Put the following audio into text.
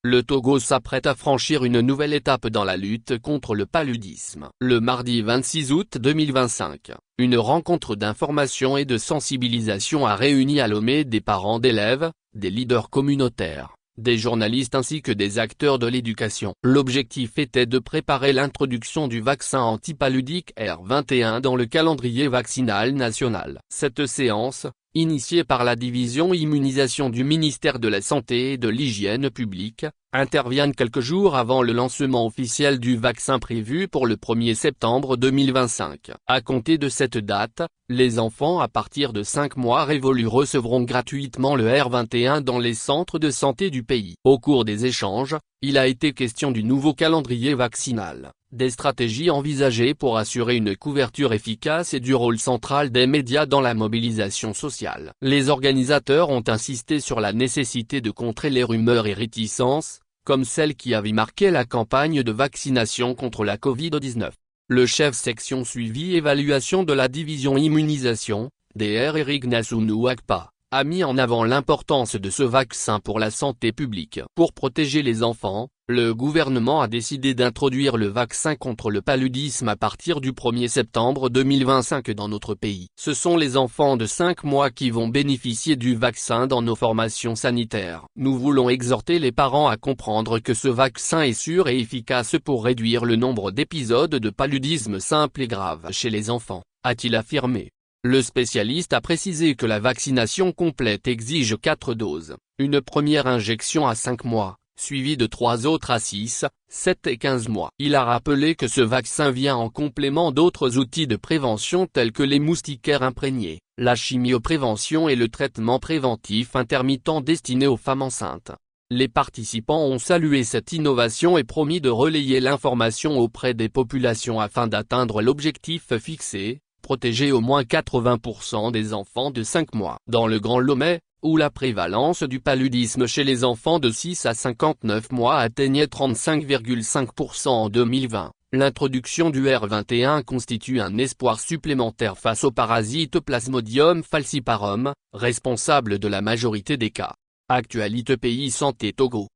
Le Togo s'apprête à franchir une nouvelle étape dans la lutte contre le paludisme. Le mardi 26 août 2025, une rencontre d'information et de sensibilisation a réuni à Lomé des parents d'élèves, des leaders communautaires, des journalistes ainsi que des acteurs de l'éducation. L'objectif était de préparer l'introduction du vaccin antipaludique R21 dans le calendrier vaccinal national. Cette séance, initiée par la division immunisation du ministère de la Santé et de l'Hygiène publique, intervient quelques jours avant le lancement officiel du vaccin prévu pour le 1er septembre 2025. À compter de cette date, les enfants à partir de 5 mois révolus recevront gratuitement le R21 dans les centres de santé du pays. Au cours des échanges, il a été question du nouveau calendrier vaccinal, des stratégies envisagées pour assurer une couverture efficace et du rôle central des médias dans la mobilisation sociale. Les organisateurs ont insisté sur la nécessité de contrer les rumeurs et réticences, comme celle qui avait marqué la campagne de vaccination contre la Covid-19. Le chef section suivi évaluation de la division immunisation, Dr Eric Nassounou Akpa, a mis en avant l'importance de ce vaccin pour la santé publique. Pour protéger les enfants, le gouvernement a décidé d'introduire le vaccin contre le paludisme à partir du 1er septembre 2025 dans notre pays. Ce sont les enfants de 5 mois qui vont bénéficier du vaccin dans nos formations sanitaires. Nous voulons exhorter les parents à comprendre que ce vaccin est sûr et efficace pour réduire le nombre d'épisodes de paludisme simple et grave chez les enfants, a-t-il affirmé. Le spécialiste a précisé que la vaccination complète exige 4 doses, une première injection à 5 mois, suivie de 3 autres à 6, 7 et 15 mois. Il a rappelé que ce vaccin vient en complément d'autres outils de prévention tels que les moustiquaires imprégnés, la chimioprévention et le traitement préventif intermittent destiné aux femmes enceintes. Les participants ont salué cette innovation et promis de relayer l'information auprès des populations afin d'atteindre l'objectif fixé, protéger au moins 80% des enfants de 5 mois. Dans le Grand Lomé, où la prévalence du paludisme chez les enfants de 6 à 59 mois atteignait 35,5% en 2020, l'introduction du R21 constitue un espoir supplémentaire face au parasite Plasmodium falciparum, responsable de la majorité des cas. Actualité Pays Santé Togo.